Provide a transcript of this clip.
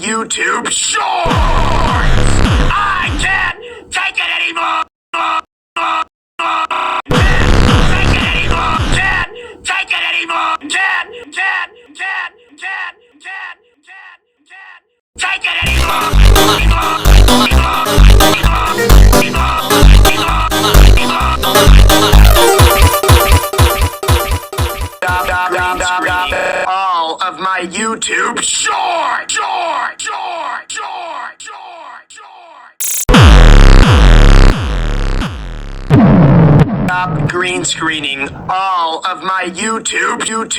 YouTube Shorts! I can't take it anymore! Can't take it anymore! Can't take it anymore! Can't take it anymore! All of my YouTube Shorts! Stop green screening all of my YouTube Shorts!